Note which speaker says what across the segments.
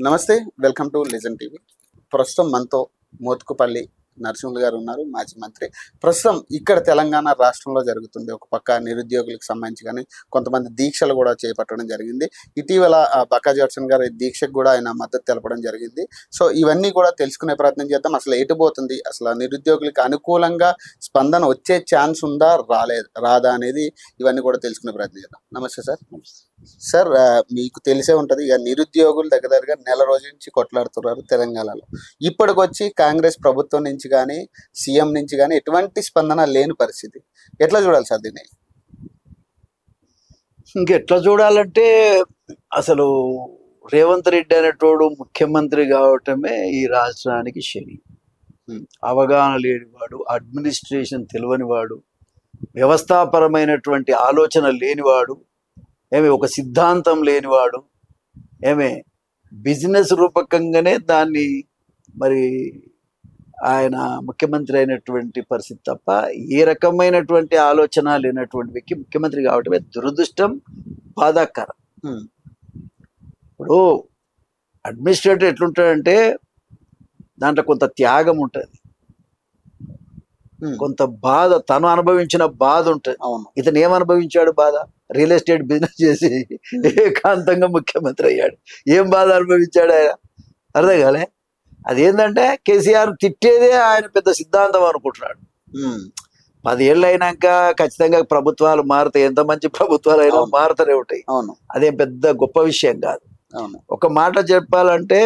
Speaker 1: నమస్తే, welcome to legend TV. ప్రస్తుతం మనతో మోత్కుపల్లి నరసింహులు గారు ఉన్నారు, మాజీ మంత్రి. ప్రస్తుతం ఇక్కడ తెలంగాణ రాష్ట్రంలో జరుగుతుంది. ఒక పక్క నిరుద్యోగులకు సంబంధించి కానీ కొంతమంది దీక్షలు కూడా చేపట్టడం జరిగింది. ఇటీవల బక్కా జడ్సన్ గారి దీక్షకు కూడా ఆయన మద్దతు తెలపడం జరిగింది. సో ఇవన్నీ కూడా తెలుసుకునే ప్రయత్నం చేద్దాం. అసలు ఎటుపోతుంది, అసలు నిరుద్యోగులకు అనుకూలంగా స్పందన వచ్చే ఛాన్స్ ఉందా, రాదా అనేది ఇవన్నీ కూడా తెలుసుకునే ప్రయత్నం చేద్దాం. నమస్తే సార్. సార్, మీకు తెలిసే ఉంటుంది, ఇక నిరుద్యోగులు దగ్గరగా నెల రోజుల నుంచి కొట్లాడుతున్నారు తెలంగాణలో. ఇప్పటికొచ్చి కాంగ్రెస్ ప్రభుత్వం నుంచి కానీ సీఎం నుంచి కానీ ఎటువంటి స్పందన లేని పరిస్థితి. ఎట్లా చూడాలి సార్ దీన్ని?
Speaker 2: ఇంకెట్లా చూడాలంటే అసలు రేవంత్ రెడ్డి అనేటోడు ముఖ్యమంత్రి కావటమే ఈ రాష్ట్రానికి శని. అవగాహన లేనివాడు, అడ్మినిస్ట్రేషన్ తెలియనివాడు, వ్యవస్థాపరమైనటువంటి ఆలోచన లేనివాడు, ఒక సిద్ధాంతం లేనివాడు, బిజినెస్ రూపకంగానే దాన్ని మరి ఆయన ముఖ్యమంత్రి అయినటువంటి పరిస్థితి తప్ప ఏ రకమైనటువంటి ఆలోచన లేనటువంటి వ్యక్తి ముఖ్యమంత్రి కావటమే దురదృష్టం, బాధాకరం. ఇప్పుడు అడ్మినిస్ట్రేటర్ ఎట్లుంటాడంటే దాంట్లో కొంత త్యాగం ఉంటుంది, కొంత బాధ, తను అనుభవించిన బాధ ఉంటుంది. ఇతను ఏమనుభవించాడు బాధ? రియల్ ఎస్టేట్ బిజినెస్ చేసి ఏకాంతంగా ముఖ్యమంత్రి అయ్యాడు. ఏం బాధ అనుభవించాడు ఆయన? అర్థం కాలే. అదేంటంటే కేసీఆర్ తిట్టేదే ఆయన పెద్ద సిద్ధాంతం అనుకుంటున్నాడు. 10 ఏళ్ళు అయినాక ఖచ్చితంగా ప్రభుత్వాలు మారుతాయి, ఎంత మంచి ప్రభుత్వాలు అయినా మారుతూనే ఉంటాయి. అదేం పెద్ద గొప్ప విషయం కాదు. ఒక మాట చెప్పాలంటే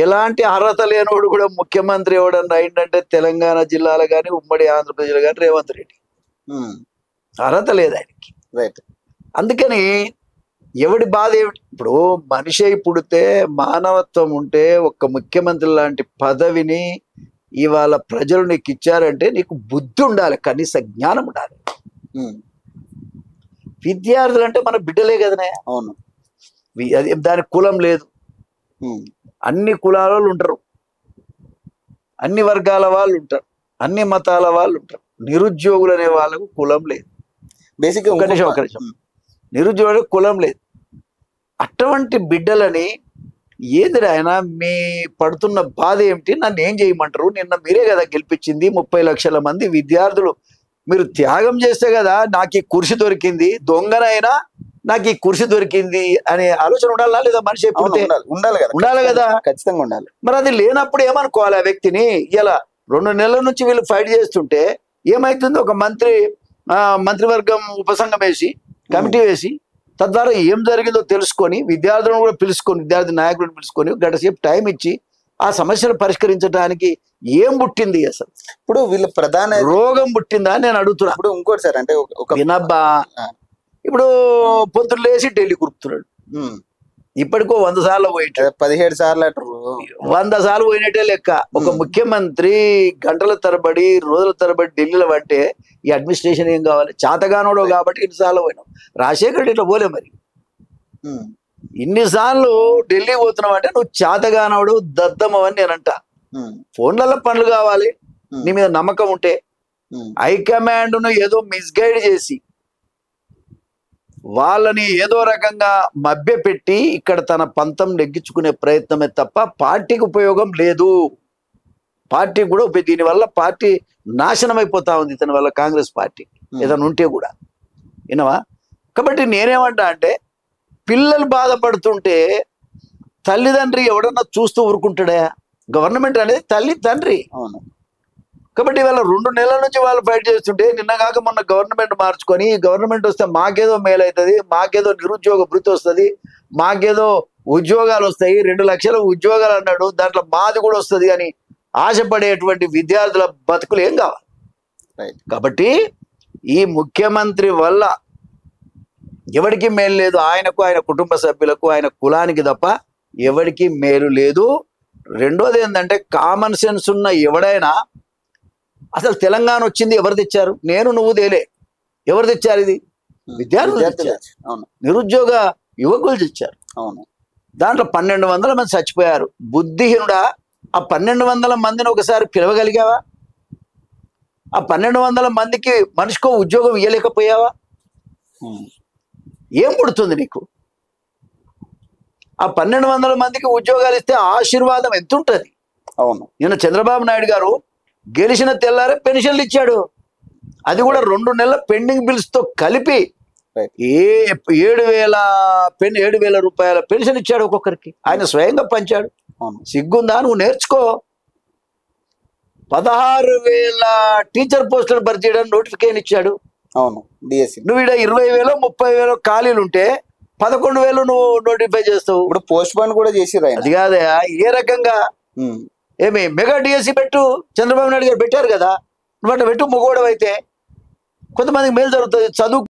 Speaker 2: ఎలాంటి అర్హత లేనివాడు కూడా ముఖ్యమంత్రి ఎవడన్నా అయిందంటే తెలంగాణ జిల్లాలో కానీ ఉమ్మడి ఆంధ్రప్రదేశ్లో కానీ రేవంత్ రెడ్డి. అర్హత లేదు ఆయనకి. అందుకని ఎవడి బాధ ఏమిటి? ఇప్పుడు మనిషి పుడితే మానవత్వం ఉంటే ఒక్క ముఖ్యమంత్రి లాంటి పదవిని ఇవాళ ప్రజలు నీకు ఇచ్చారంటే నీకు బుద్ధి ఉండాలి, కనీస జ్ఞానం ఉండాలి. విద్యార్థులు అంటే మన బిడ్డలే కదనే.
Speaker 1: అవును.
Speaker 2: దానికి కులం లేదు. అన్ని కులాల వాళ్ళు ఉంటారు, అన్ని వర్గాల వాళ్ళు ఉంటారు, అన్ని మతాల వాళ్ళు ఉంటారు. నిరుద్యోగులు అనే వాళ్ళకు కులం లేదు.
Speaker 1: బేసిక్గా
Speaker 2: ఒక నిమిషం, నిరుద్యోగులకు కులం లేదు. అటువంటి బిడ్డలని ఏంది ఆయన మీ పడుతున్న బాధ ఏమిటి? నన్ను ఏం చేయమంటారు? నిన్న మీరే కదా గెలిపించింది, 30 లక్షల మంది విద్యార్థులు మీరు త్యాగం చేస్తే కదా నాకు ఈ కుర్చీ దొరికింది, దొంగనైనా నాకు ఈ కుర్చీ దొరికింది అనే ఆలోచన ఉండాలా లేదా? మనిషి ఎప్పుడు ఉండాలి కదా,
Speaker 1: ఖచ్చితంగా ఉండాలి.
Speaker 2: మరి అది లేనప్పుడు ఏమనుకోవాలి ఆ వ్యక్తిని? ఇలా 2 నెలల నుంచి వీళ్ళు ఫైట్ చేస్తుంటే ఏమైతుంది? ఒక మంత్రివర్గం ఉపసంఘం వేసి కమిటీ వేసి తద్వారా ఏం జరిగిందో తెలుసుకొని విద్యార్థులను కూడా పిలుచుకొని, విద్యార్థి నాయకులను పిలుచుకొని గంటసేపు టైం ఇచ్చి ఆ సమస్యను పరిష్కరించడానికి ఏం పుట్టింది? అసలు
Speaker 1: ఇప్పుడు వీళ్ళ ప్రధాన
Speaker 2: రోగం పుట్టిందా అని నేను అడుగుతున్నా.
Speaker 1: ఇప్పుడు ఇంకోటి సార్, అంటే
Speaker 2: వినబ్బా, ఇప్పుడు పొద్దున్న లేచి ఢిల్లీ కురుపుతున్నాడు. ఇప్పటికో 100 సార్లు పోయిట,
Speaker 1: 17 సార్లు
Speaker 2: 100 సార్లు పోయినట్టే లెక్క. ఒక ముఖ్యమంత్రి గంటల తరబడి రోజుల తరబడి ఢిల్లీలో పట్టే ఈ అడ్మినిస్ట్రేషన్ ఏం కావాలి? చాతగానోడు కాబట్టి ఇన్నిసార్లు పోయినాం. రాజశేఖర్ ఇట్లా పోలే. మరి ఇన్నిసార్లు ఢిల్లీ పోతున్నావు అంటే నువ్వు చాతగానోడు, దద్దమని నేనంట. ఫోన్లలో పనులు కావాలి, నీ మీద నమ్మకం ఉంటే. హైకమాండ్ ను ఏదో మిస్గైడ్ చేసి వాళ్ళని ఏదో రకంగా మభ్యపెట్టి ఇక్కడ తన పంతం నెగ్గించుకునే ప్రయత్నమే తప్ప పార్టీకి ఉపయోగం లేదు. పార్టీ కూడా దీనివల్ల పార్టీ నాశనం అయిపోతా ఉంది ఇతని వల్ల, కాంగ్రెస్ పార్టీ ఏదైనా ఉంటే కూడా. వినవా? కాబట్టి నేనేమంటా అంటే పిల్లలు బాధపడుతుంటే తల్లిదండ్రి ఎవడన్నా చూస్తూ ఊరుకుంటాడా? గవర్నమెంట్ అనేది తల్లి తండ్రి.
Speaker 1: అవును.
Speaker 2: కాబట్టి వాళ్ళ 2 నెలల నుంచి వాళ్ళు ఫైట్ చేస్తుంటే నిన్న కాక మొన్న గవర్నమెంట్ మార్చుకొని గవర్నమెంట్ వస్తే మాకేదో మేలు అవుతుంది, మాకేదో నిరుద్యోగ భృతి వస్తుంది, మాకేదో ఉద్యోగాలు వస్తాయి, 2 లక్షల ఉద్యోగాలు అన్నాడు, దాంట్లో మాది కూడా వస్తుంది అని ఆశపడేటువంటి విద్యార్థుల బతుకులు ఏం కావాలి? కాబట్టి ఈ ముఖ్యమంత్రి వల్ల ఎవరికి మేలు లేదు. ఆయనకు, ఆయన కుటుంబ సభ్యులకు, ఆయన కులానికి తప్ప ఎవరికి మేలు లేదు. రెండోది ఏంటంటే కామన్ సెన్స్ ఉన్న ఎవడైనా అసలు తెలంగాణ వచ్చింది ఎవరు తెచ్చారు? నేను నువ్వు తేలే. ఎవరు తెచ్చారు? ఇది విద్యార్థులు తెచ్చారు, నిరుద్యోగ యువకులు తెచ్చారు. దాంట్లో 1200 మంది చచ్చిపోయారు. బుద్ధిహీనుడా, ఆ 1200 మందిని ఒకసారి పిలవగలిగావా? ఆ 1200 మందికి మనిషికో ఉద్యోగం ఇవ్వలేకపోయావా? ఏం పుడుతుంది నీకు? ఆ 1200 మందికి ఉద్యోగాలు ఇస్తే ఆశీర్వాదం ఎంత ఉంటుంది?
Speaker 1: అవును.
Speaker 2: ఈయన చంద్రబాబు నాయుడు గారు గెలిచిన తెల్లారే పెన్షన్లు ఇచ్చాడు. అది కూడా 2 నెలల పెండింగ్ బిల్స్ తో కలిపి 7,000 రూపాయల పెన్షన్ ఇచ్చాడు ఒక్కొక్కరికి. ఆయన స్వయంగా పంచాడు. సిగ్గుందా? నువ్వు నేర్చుకో. 16,000 టీచర్ పోస్టులను భర్తీ చేయడానికి నోటిఫికేషన్ ఇచ్చాడు.
Speaker 1: అవును. డిఎస్సి
Speaker 2: నువ్వు ఇక్కడ 20,000 30,000 ఖాళీలు ఉంటే 11,000 నువ్వు నోటిఫై చేస్తావు.
Speaker 1: ఇప్పుడు పోస్ట్ పోన్ కూడా చేసిరా.
Speaker 2: అది కాదే ఏ రకంగా ఏమి మెగా డిఎస్సి పెట్టు, చంద్రబాబు నాయుడు గారు పెట్టారు కదా, నువ్వు అట్లా పెట్టు. మొగోడవైతే కొంతమందికి మేలు జరుగుతుంది. చదువు